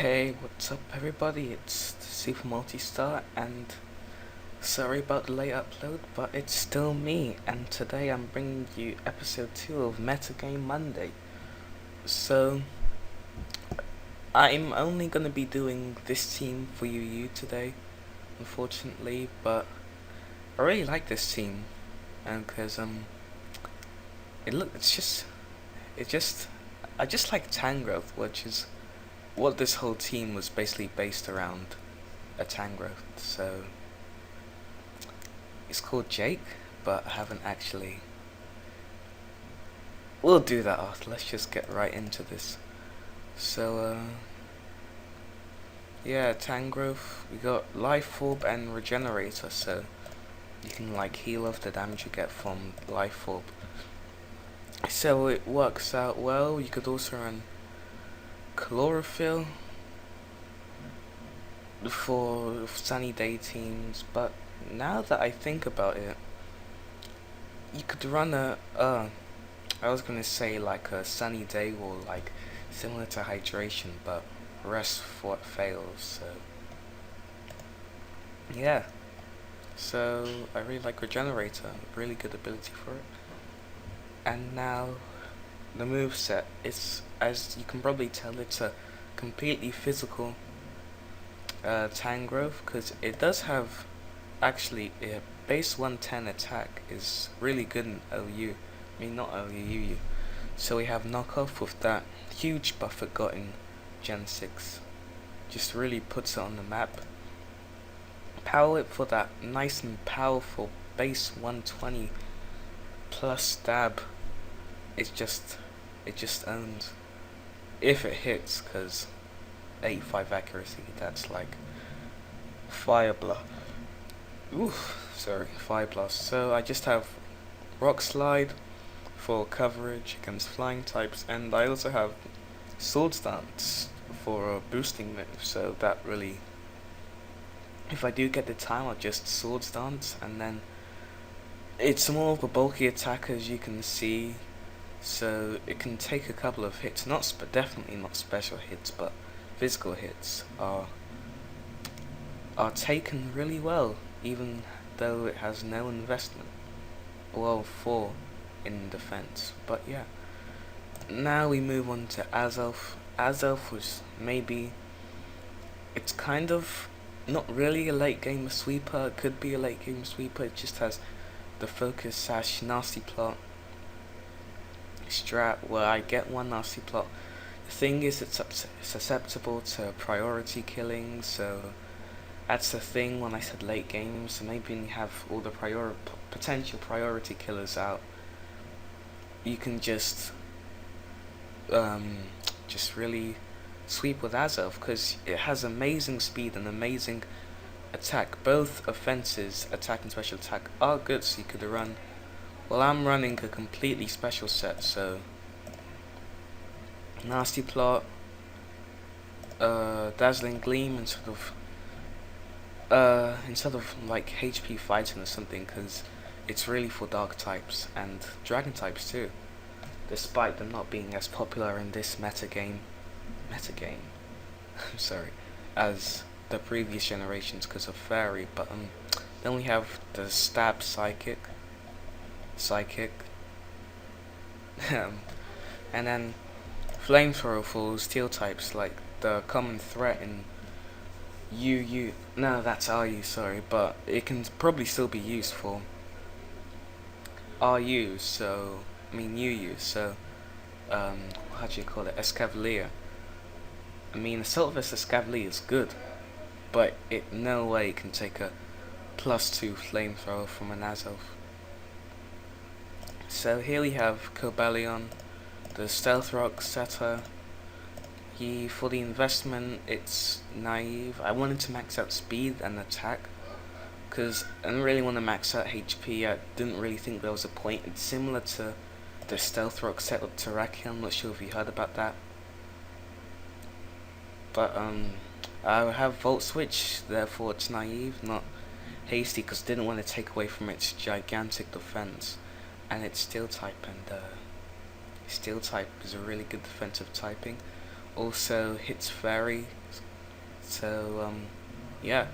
Hey, what's up everybody? It's TheSuperMultiStar and sorry about the late upload, but it's still me and today I'm bringing you episode 2 of Metagame Monday. So, I'm only gonna be doing this team for you today, unfortunately, but I really like this team and because it just I just like Tangrowth, which is what this whole team was basically based around, a Tangrowth. So it's called Jake, but I haven't actually. We'll do that after. Let's just get right into this. So yeah, Tangrowth. We got Life Orb and Regenerator, so you can like heal off the damage you get from Life Orb. So it works out well. You could also run Chlorophyll for sunny day teams, but now that I think about it, you could run I was gonna say like a sunny day or like similar to hydration, but rest for it fails. So yeah, so I really like Regenerator, really good ability for it. And now the move set. It's, as you can probably tell, it's a completely physical Tangrowth, because it does have actually a base 110 attack is really good in OU. I mean, not OU. So we have knockoff with that huge buff it got in Gen 6. Just really puts it on the map. Power Whip for that nice and powerful base 120 plus stab. It just owns. If it hits, because 85 accuracy, that's like Fire Blast. Fire Blast. So I just have Rock Slide for coverage against flying types, and I also have Sword Stance for a boosting move, so that really, if I do get the time, I'll just Sword Stance, and then it's more of a bulky attack, as you can see, so it can take a couple of hits, definitely not special hits, but physical hits are taken really well, even though it has no investment. Well, 4 in defense, but yeah. Now we move on to Azelf. Azelf was maybe, it's kind of not really a late game sweeper. It could be a late game sweeper. It just has the focus sash nasty plot strat where I get one nasty plot. The thing is, it's susceptible to priority killing, so that's the thing when I said late game. So maybe when you have all the potential priority killers out, you can just really sweep with Azelf, because it has amazing speed and amazing attack. Both offenses, attack and special attack, are good, so you could run. Well, I'm running a completely special set, so nasty plot, dazzling gleam, and instead of like HP fighting or something, because it's really for dark types and dragon types too, despite them not being as popular in this metagame I'm sorry, as the previous generations because of fairy. But then we have the stab psychic and then flamethrower for steel types, like the common threat in no, that's RU, sorry, but it can probably still be used for RU, so I mean UU, so how do you call it, Escavalier. I mean, Assault vs Escavalier is good, but it no way can take a +2 flamethrower from an Azelf. So here we have Cobalion, the Stealth Rock setter. For the investment, it's naive. I wanted to max out speed and attack, because I didn't really want to max out HP. I didn't really think there was a point. It's similar to the Stealth Rock set with Terrakion. I'm not sure if you heard about that. But I have Volt Switch, therefore it's naive, not hasty, because I didn't want to take away from its gigantic defense. And it's Steel type, and Steel type is a really good defensive typing. also hits fairy. So yeah,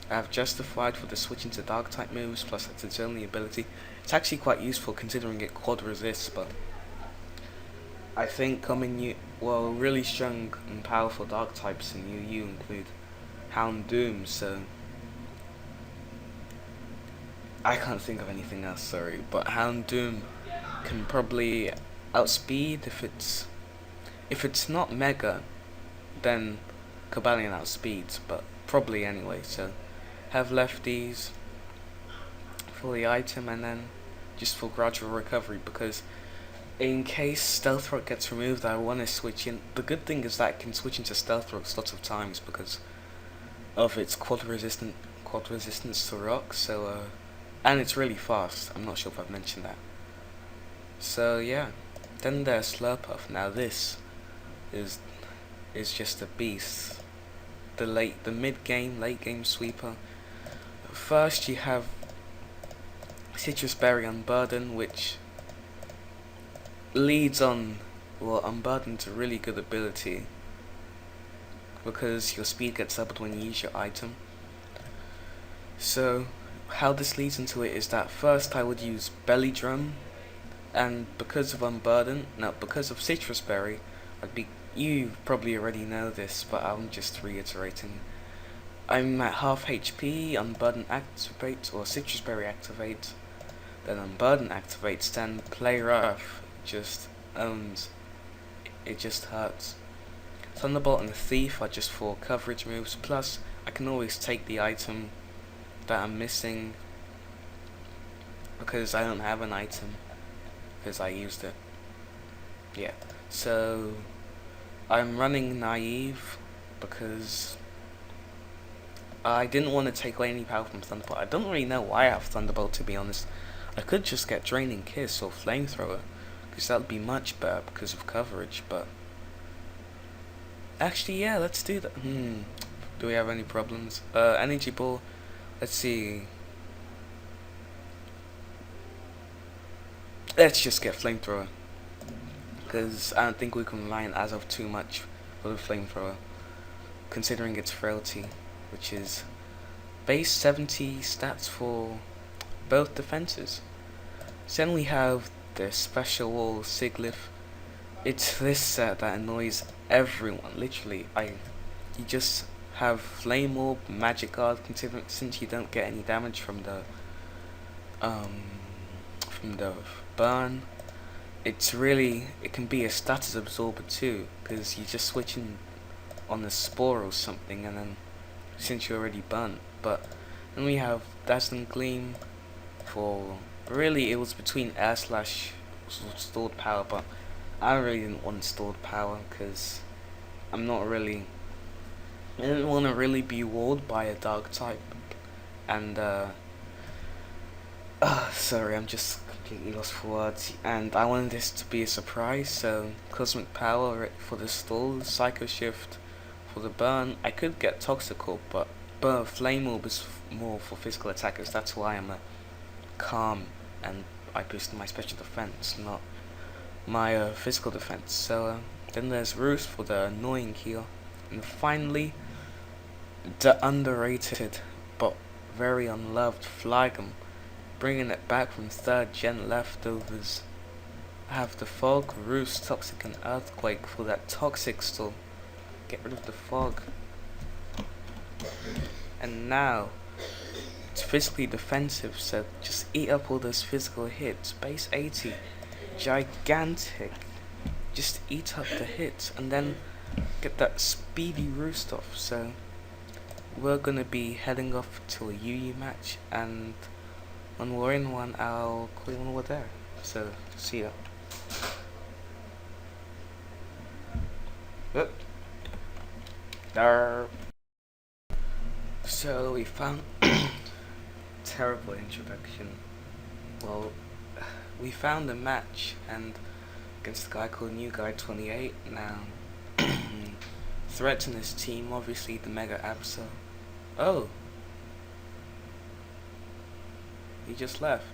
I've justified for the switch into dark type moves plus its only ability. It's actually quite useful considering it quad resists, but I think really strong and powerful dark types in UU include Houndoom, so I can't think of anything else, sorry, but Houndoom can probably outspeed if it's not Mega, then Cobalion outspeeds, but probably anyway, so have lefties for the item and then just for gradual recovery, because in case Stealth Rock gets removed, I want to switch in. The good thing is that I can switch into Stealth Rock lots of times because of its quad resistance to rock, so and it's really fast. I'm not sure if I've mentioned that. So yeah, then there's Slurpuff. Now this is just a beast. The mid game, late game sweeper. First you have Citrus Berry Unburden, which leads on, well, Unburden to really good ability because your speed gets doubled when you use your item. So how this leads into it is that first I would use Belly Drum, and because of because of Citrus Berry, you probably already know this, but I'm just reiterating. I'm at half HP, Unburden activates, or Citrus Berry activates, then Unburden activates, then Play Rough just owns. It just hurts. Thunderbolt and Thief are just for coverage moves, plus I can always take the item that I'm missing because I don't have an item because I used it. Yeah, so I'm running Naive because I didn't want to take away any power from Thunderbolt. I don't really know why I have Thunderbolt, to be honest. I could just get Draining Kiss or Flamethrower because that would be much better because of coverage, but actually yeah, let's do that. Do we have any problems? Energy Ball, let's see. Let's just get Flamethrower because I don't think we can rely on Azov too much for the Flamethrower, considering its frailty, which is base 70 stats for both defenses. Then we have the Special Wall Siglif. It's this set that annoys everyone, literally. You just have Flame Orb, Magic Guard, considering since you don't get any damage from the burn. It can be a status absorber too, because you just switch in on the Spore or something, and then since you're already burnt. But then we have Dazzling Gleam for, really it was between Air Slash stored power, but I really didn't want stored power because I didn't want to really be walled by a dark type, and sorry, I'm just completely lost for words, and I wanted this to be a surprise, so Cosmic Power for the stall, Psycho Shift for the burn. I could get Toxic Orb, but Flame Orb is more for physical attackers, that's why I'm a Calm, and I boosted my special defense, not my physical defense. So then there's Roost for the annoying heal, and finally the underrated but very unloved Flagum, bringing it back from 3rd gen leftovers. I have the Fog, Roost, Toxic, and Earthquake for that toxic stall. Get rid of the Fog. And now it's physically defensive, so just eat up all those physical hits. Base 80, gigantic. Just eat up the hits and then get that speedy Roost off. So we're gonna be heading off to a UU match, and when we're in one, I'll call you when we're there. So see ya. There. So we found terrible introduction. Well, we found a match and against a guy called New Guy 28. Now threats in his team, obviously the Mega Absol. Oh, he just left.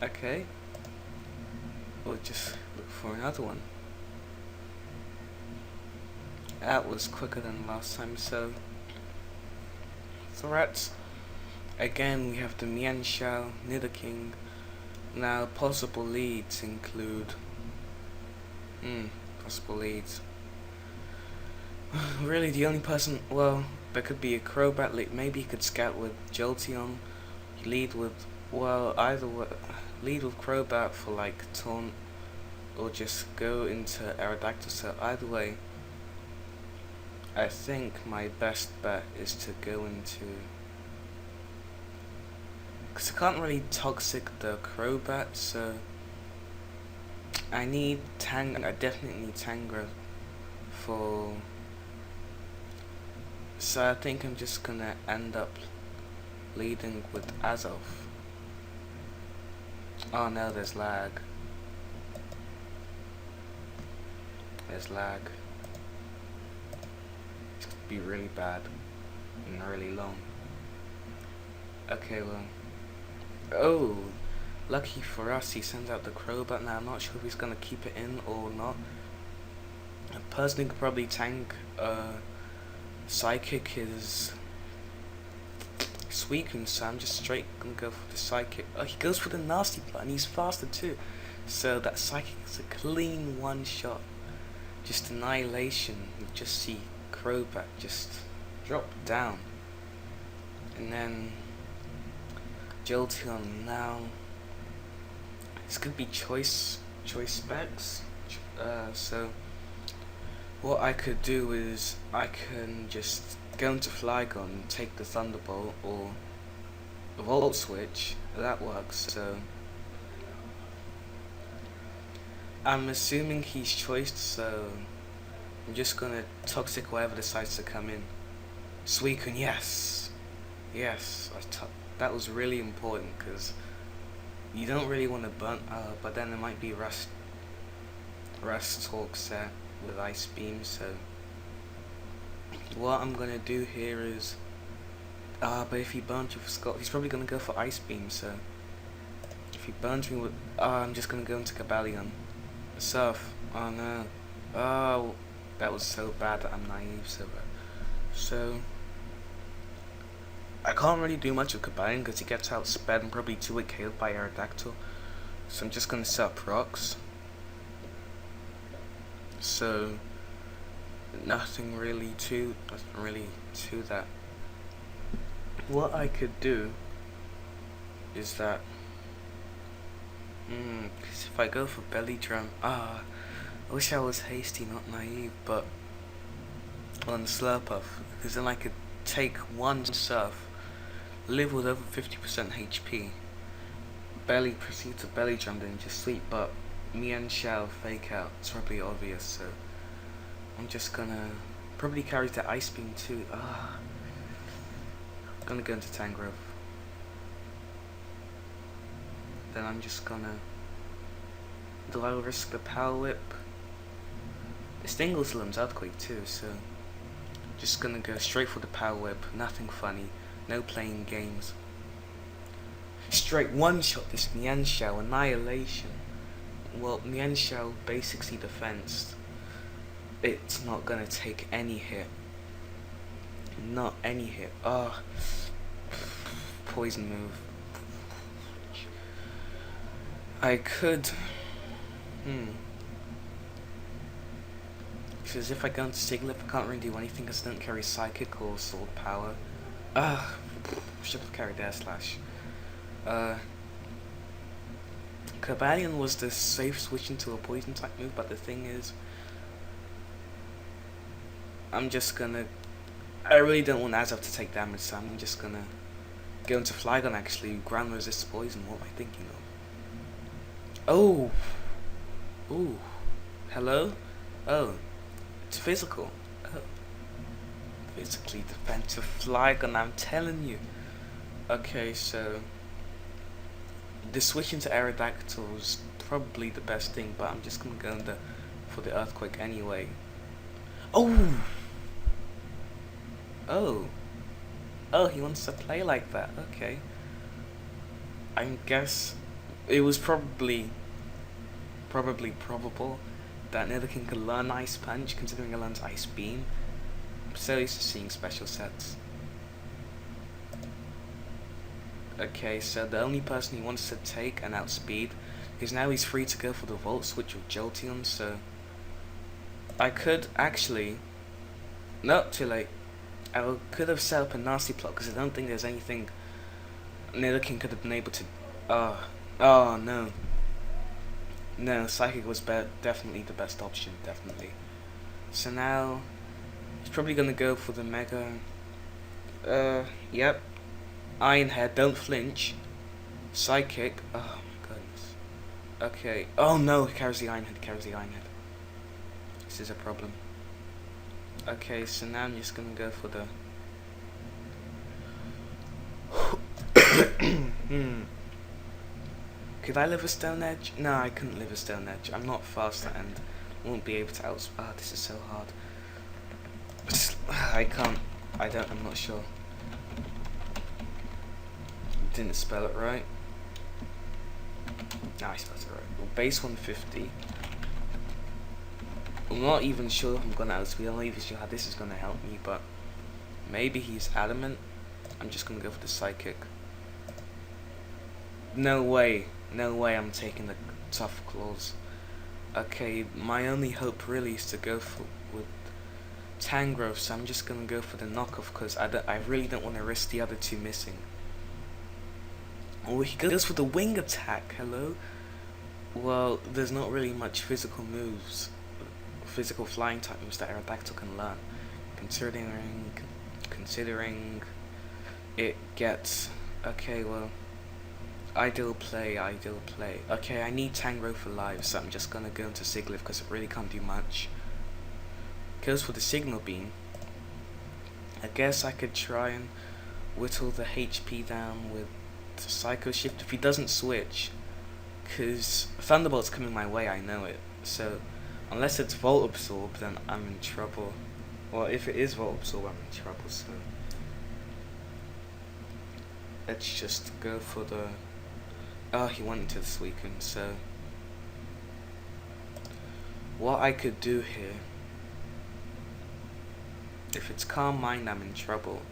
Okay. look for another one. That was quicker than last time, so threats. Again, we have the Mian Shao, Nidoking. Now, possible leads include... possible leads. Really, the only person... Well, there could be a Crobat lead. Maybe he could scout with Jolteon. Lead with... Well, either way. Lead with Crobat for, like, Taunt. Or just go into Aerodactyl. So, either way, I think my best bet is to go into... Because I can't really Toxic the Crobat, so... I need I definitely need Tangrowth for... So I think I'm just gonna end up leading with Azov. Oh no, there's lag. There's lag. It's gonna be really bad and really long. Okay, well. Oh, lucky for us, he sends out the Crobat. Now I'm not sure if he's gonna keep it in or not. A person who could probably tank Psychic is Suicune, so I'm just straight gonna go for the Psychic. Oh, he goes for the Nasty Plot, and he's faster too. So that Psychic is a clean one shot. Just annihilation. You just see Crobat just drop down. And then Jolteon now. This could be choice specs. So what I could do is I can just go into Flygon and take the Thunderbolt or the Volt Switch. That works. So I'm assuming he's choiced, so I'm just gonna Toxic whatever decides to come in. Suicune, yes, yes. That was really important because you don't really want to burn. But then there might be Rust Talk set with Ice Beam. So what I'm gonna do here is, but if he burns you for Scott, he's probably gonna go for Ice Beam. So if he burns me with, I'm just gonna go into Cobalion. Surf. Oh no. Oh, that was so bad that I'm naive. So bad. So I can't really do much with Cobalion because he gets outsped and probably 2-hit KO'd by Aerodactyl. So I'm just gonna set up rocks. So nothing really to that. What I could do is that because if I go for Belly Drum, I wish I was hasty, not naive, but on Slurpuff, because then I could take one Surf, live with over 50% HP, proceed to Belly Drum, then just sleep. But Mian Shao Fake Out, it's probably obvious, so I'm just gonna probably carry the Ice Beam too. I'm gonna go into Tangrowth. Then I'm just gonna... Do I risk the Power Whip? Stingle's Earthquake too, so just gonna go straight for the Power Whip. Nothing funny, no playing games. Straight one shot this Mian Shao, annihilation. Well, Mian Shao basically defensed. It's not gonna take any hit. Not any hit. Poison move. I could... Because if I go into Siglip, I can't really do anything because I don't carry Psychic or Sword Power. Should have carried Air Slash. Cobalion was the safe switch into a Poison type move, but the thing is, I'm just gonna... I really don't want Azov to take damage, so I'm just gonna go into Flygon actually. Ground resists Poison, what am I thinking of? Oh! Ooh. Hello? Oh. It's physical. Oh. Physically defensive Flygon, I'm telling you. Okay, so the switch into Aerodactyl is probably the best thing, but I'm just gonna go for the Earthquake anyway. Oh! Oh, he wants to play like that, okay. I guess it was probably probably probable that Nidoking could learn Ice Punch, considering it learns Ice Beam. I'm so used to seeing special sets. Okay, so the only person he wants to take and outspeed, because now he's free to go for the Volt Switch with Jolteon, so I could actually... No, too late. Could have set up a nasty plot, because I don't think there's anything Nidoking could have been able to... Oh, no. No, Psychic was definitely the best option, definitely. So now, he's probably gonna go for the Mega... Yep. Iron Head, don't flinch. Psychic. Oh my goodness. Okay. Oh no, he carries the Iron Head, This is a problem. Okay, so now I'm just gonna go for the... Could I live a Stone Edge? No, I couldn't live a Stone Edge. I'm not fast and won't be able to out... this is so hard. I can't... I'm not sure. Didn't spell it right. No, I spelled it right. Well, base 150. I'm not even sure if I'm gonna outspeed. I'm not even sure how this is gonna help me, but maybe he's adamant. I'm just gonna go for the Psychic. No way I'm taking the Tough Claws. Okay, my only hope really is to go with Tangrowth, so I'm just gonna go for the knockoff because I really don't want to risk the other two missing. Oh, he goes for the Wing Attack. Hello. Well, there's not really much physical moves, physical flying type moves that Aerodactyl can learn. Considering it gets... Okay, well, ideal play. Okay, I need Tangrowth alive, so I'm just gonna go into Sigilyph because it really can't do much. Goes for the Signal Beam. I guess I could try and whittle the HP down with the Psycho Shift if he doesn't switch, because Thunderbolt's coming my way, I know it. So unless it's Volt Absorb, then I'm in trouble. Well, if it is Volt Absorb, I'm in trouble. So let's just go for the... Oh, he went into the Suicune. So what I could do here, if it's Calm Mind, I'm in trouble.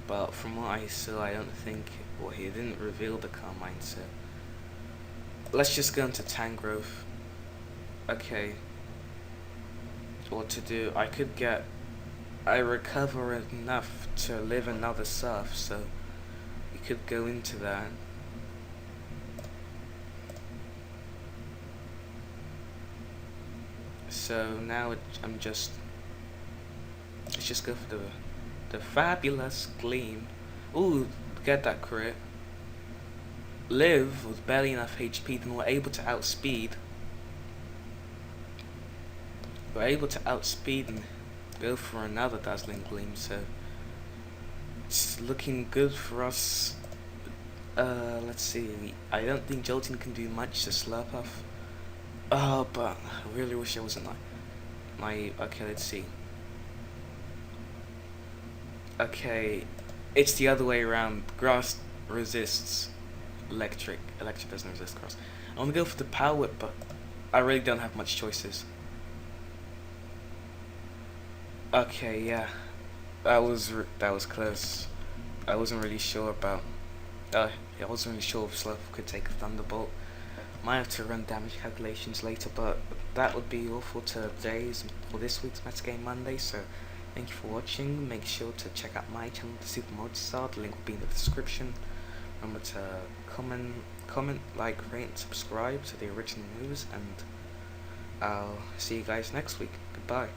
But from what I saw, I don't think... Well, he didn't reveal the Calm Mind, so let's just go into Tangrowth. Okay. What to do? I could get... I recover enough to live another Surf, so we could go into that. So now I'm just... Let's just go for the Fabulous Gleam. Ooh, get that crit. Live with barely enough HP, then we're able to outspeed. We're able to outspeed and go for another Dazzling Gleam, so it's looking good for us. Let's see. I don't think Jolteon can do much to Slurpuff. Oh, but I really wish I wasn't my... Okay, let's see. Okay, it's the other way around. Grass resists electric. Electric doesn't resist grass. I want to go for the Power Whip, but I really don't have much choices. Okay, yeah, that was close. I wasn't really sure about... I wasn't really sure if Slurpuff could take a Thunderbolt. Might have to run damage calculations later, but that would be all for for this week's Metagame Monday. So thank you for watching. Make sure to check out my channel, TheSuperMultiStar. The link will be in the description. Remember to comment, like, rate, and subscribe to the original news, and I'll see you guys next week. Goodbye.